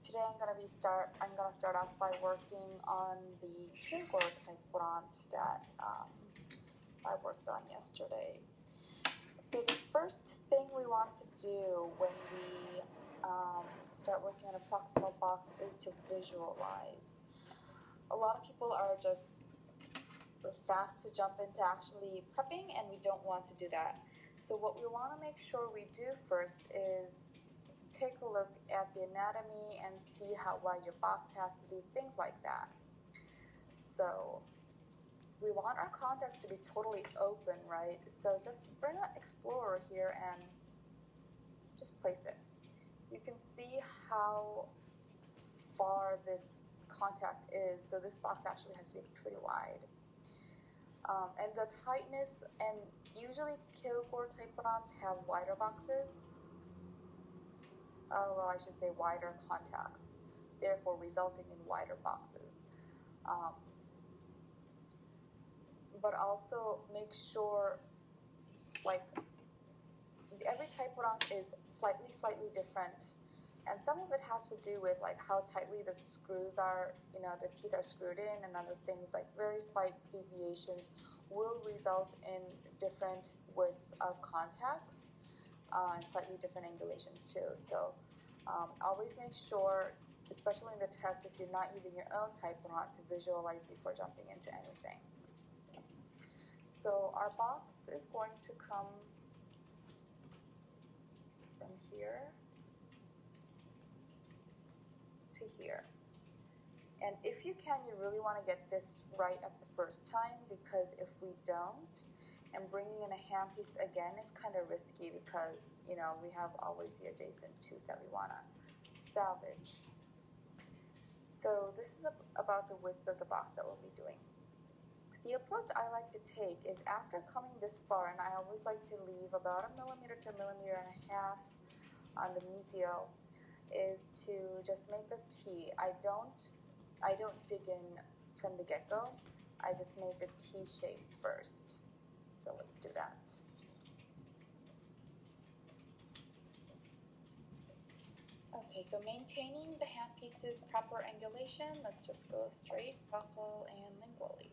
Today I'm gonna start off by working on the Kilgore type font that I worked on yesterday. So the first thing we want to do when we start working on a proximal box is to visualize. A lot of people are just fast to jump into actually prepping, and we don't want to do that. So what we want to make sure we do first is take a look at the anatomy and see how wide your box has to be, things like that. So we want our context to be totally open, right? So just bring an Explorer here and just place it. You can see how far this contact is, so this box actually has to be pretty wide. And the tightness, and usually Kilgore type fonts have wider boxes. Well, I should say wider contacts, therefore resulting in wider boxes. But also make sure, like, every type font is slightly different, and some of it has to do with like how tightly the screws are, the teeth are screwed in, and other things like very slight deviations will result in different width of contacts. And slightly different angulations too. So always make sure, especially in the test, if you're not using your own type font, to visualize before jumping into anything. So our box is going to come from here to here. And if you can, you really want to get this right at the first time, because if we don't, and bringing in a handpiece again is kind of risky, because we have always the adjacent tooth that we want to salvage. So this is about the width of the box that we'll be doing. The approach I like to take is, after coming this far, and I always like to leave about 1 millimeter to 1.5 millimeters on the mesial, is to just make a T. I don't dig in from the get-go. I just make a T shape first. So let's do that. Okay, so maintaining the handpiece's proper angulation, let's just go straight, buccal, and lingually.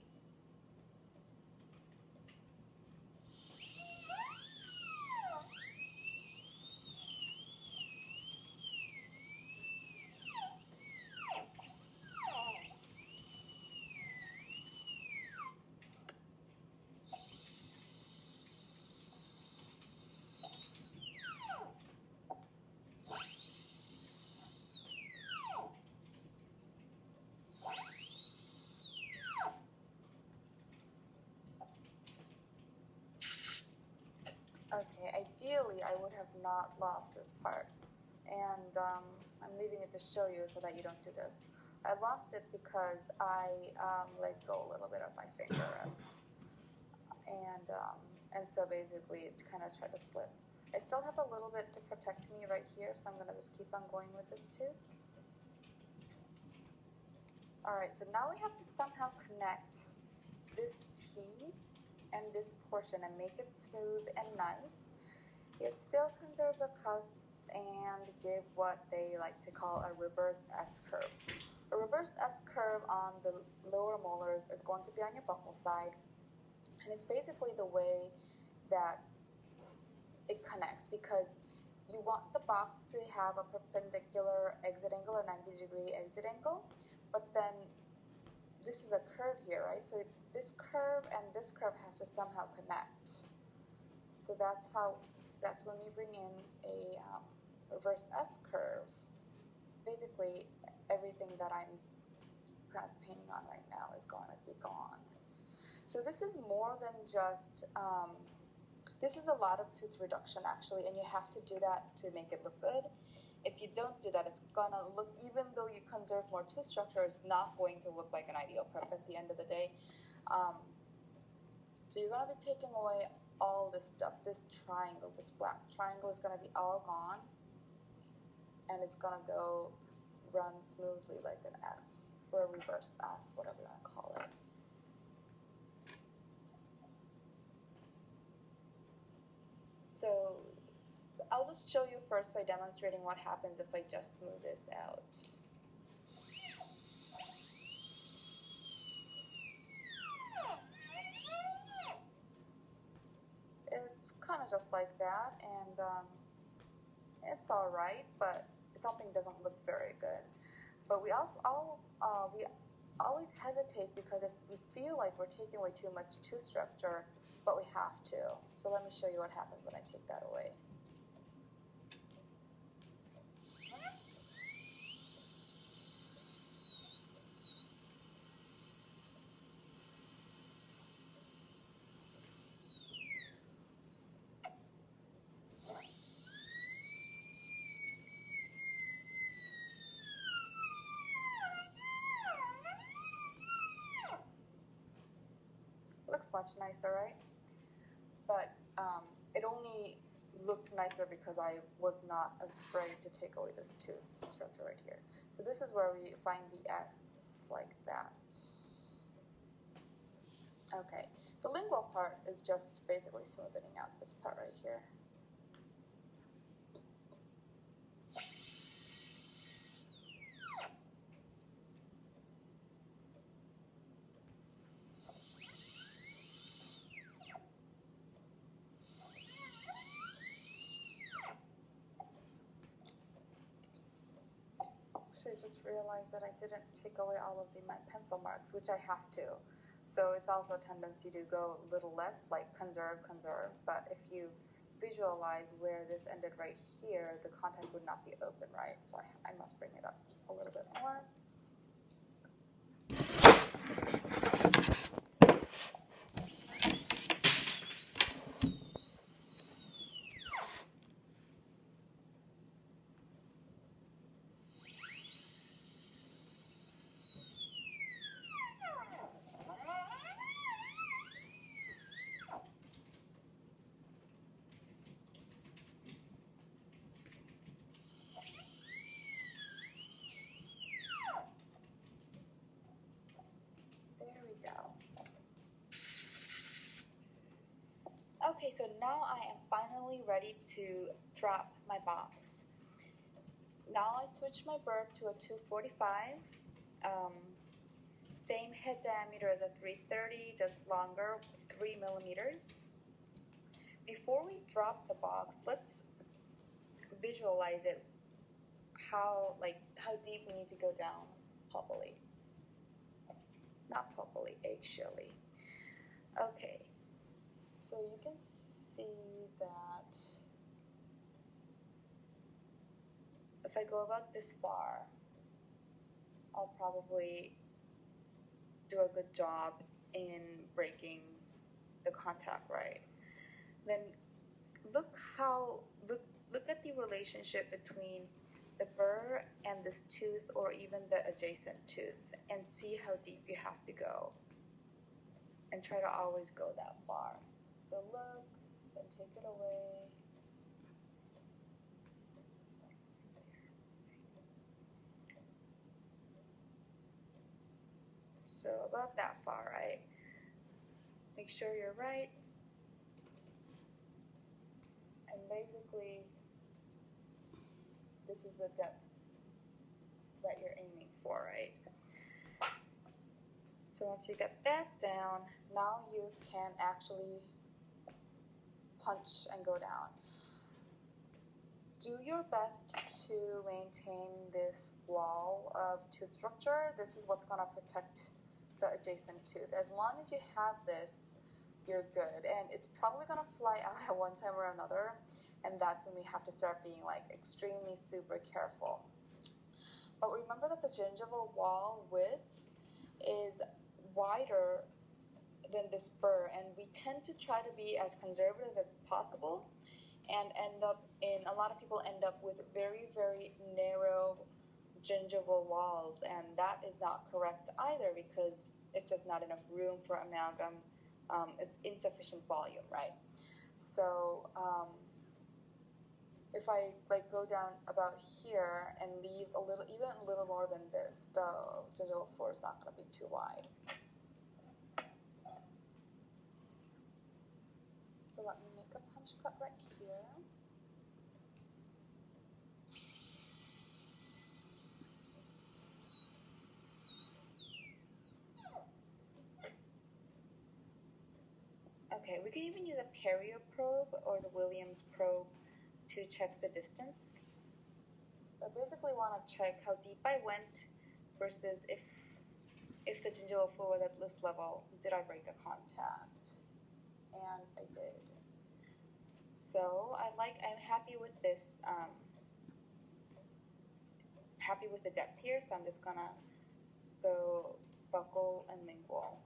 Okay, ideally I would have not lost this part, and I'm leaving it to show you so that you don't do this. I lost it because I let go a little bit of my finger rest, and so basically it kind of tried to slip. I still have a little bit to protect me right here, so I'm going to just keep on going with this tooth. Alright, so now we have to somehow connect this T and this portion and make it smooth and nice, yet still conserve the cusps and give what they like to call a reverse S-curve. A reverse S-curve on the lower molars is going to be on your buccal side, and it's basically the way that it connects, because you want the box to have a perpendicular exit angle, a 90-degree exit angle, but then this is a curve here, right? So this curve and this curve has to somehow connect. So that's when we bring in a reverse S-curve. Basically, everything that I'm kind of painting on right now is going to be gone. So this is more than just, this is a lot of tooth reduction actually, and you have to do that to make it look good. If you don't do that, it's gonna look, even though you conserve more tooth structure, it's not going to look like an ideal prep at the end of the day. So you're gonna be taking away all this stuff. This triangle, this black triangle, is gonna be all gone, and it's gonna go run smoothly like an S, or a reverse S, whatever you wanna call it. So I'll just show you first by demonstrating what happens if I just smooth this out. like that, and it's all right, but something doesn't look very good. But we always hesitate because if we feel like we're taking away too much tooth structure, but we have to. So let me show you what happens when I take that away. Looks much nicer, right? But it only looked nicer because I was not as afraid to take away this tooth structure right here. So this is where we find the S like that. Okay, the lingual part is just basically smoothing out this part right here. I just realized that I didn't take away all of my pencil marks, which I have to. So it's also a tendency to go a little less, like conserve. But if you visualize where this ended right here, the content would not be open, right? So I must bring it up a little bit more. Okay, so now I am finally ready to drop my box. Now I switch my burr to a 245. Same head diameter as a 330, just longer, 3 millimeters. Before we drop the box, let's visualize it, how deep we need to go down pulpily. Not pulpily, eggshellly. Okay, so you can see that if I go about this far, I'll probably do a good job in breaking the contact, right? Then look at the relationship between the burr and this tooth, or even the adjacent tooth, and see how deep you have to go, and try to always go that far. So look, then take it away. So about that far, right? Make sure you're right. And basically, this is the depth that you're aiming for, right? So once you get that down, now you can actually punch and go down. Do your best to maintain this wall of tooth structure. This is what's going to protect the adjacent tooth. As long as you have this, you're good. And it's probably going to fly out at one time or another, and that's when we have to start being like extremely super careful. But remember that the gingival wall width is wider than this burr, and we tend to try to be as conservative as possible, and a lot of people end up with very, very narrow gingival walls, and that is not correct either, because it's just not enough room for amalgam. It's insufficient volume, right? So if I go down about here and leave even a little more than this, the gingival floor is not going to be too wide. So let me make a punch cut right here. Okay, we can even use a perio probe or the Williams probe to check the distance. I basically want to check how deep I went versus if the gingival fluid at this level, did I break the contact? And I did. So I'm happy with this, happy with the depth here, so I'm just gonna go buccal and lingual.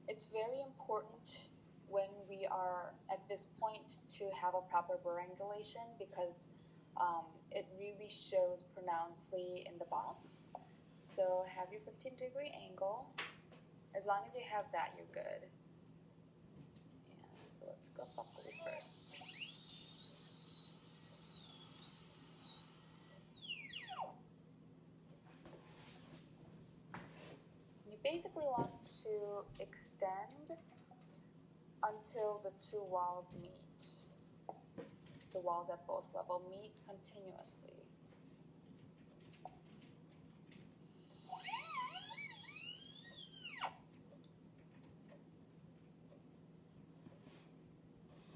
It's very important when we are at this point to have a proper burr angulation because it really shows pronouncedly in the box. So have your 15-degree angle. As long as you have that, you're good. And let's go buccally first. You basically want to extend until the two walls meet. The walls at both levels meet continuously.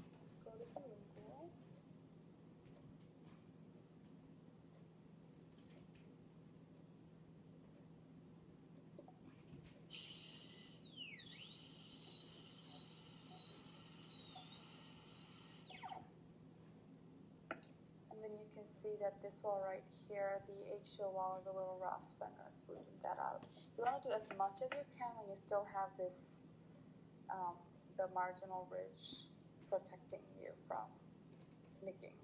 Let's go to the lingual. And then you can see that this wall right here, the axial wall is a little rough, so I'm going to smoothen that out. You want to do as much as you can when you still have this, the marginal ridge protecting you from nicking.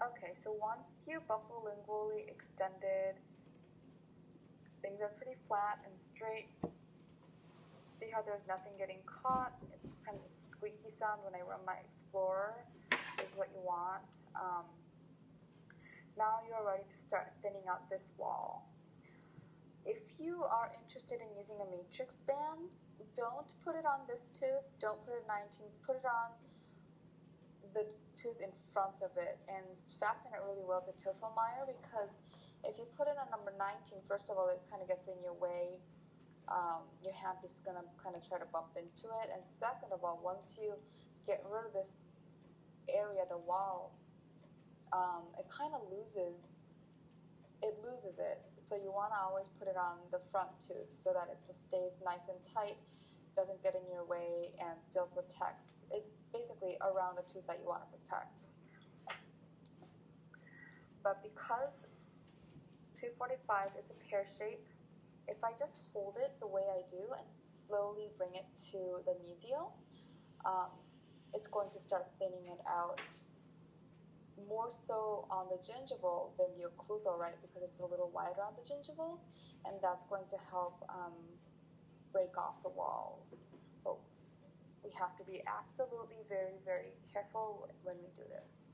Okay, so once you buccal lingually extended, things are pretty flat and straight. See how there's nothing getting caught? It's kind of just a squeaky sound when I run my Explorer is what you want. Now you're ready to start thinning out this wall. If you are interested in using a matrix band, don't put it on this tooth, don't put it 19, put it on the tooth in front of it and fasten it really well with the Toffelmeyer, because if you put it on number 19, first of all, it kind of gets in your way. Your hand is going to kind of try to bump into it. And second of all, once you get rid of this area, the wall, it kind of loses it. So you want to always put it on the front tooth so that it just stays nice and tight, doesn't get in your way, and still protects it basically around the tooth that you want to protect. But because 245 is a pear shape, if I just hold it the way I do and slowly bring it to the mesial, it's going to start thinning it out more so on the gingival than the occlusal, right? Because it's a little wider on the gingival, and that's going to help break off the walls. But we have to be absolutely very, very careful when we do this.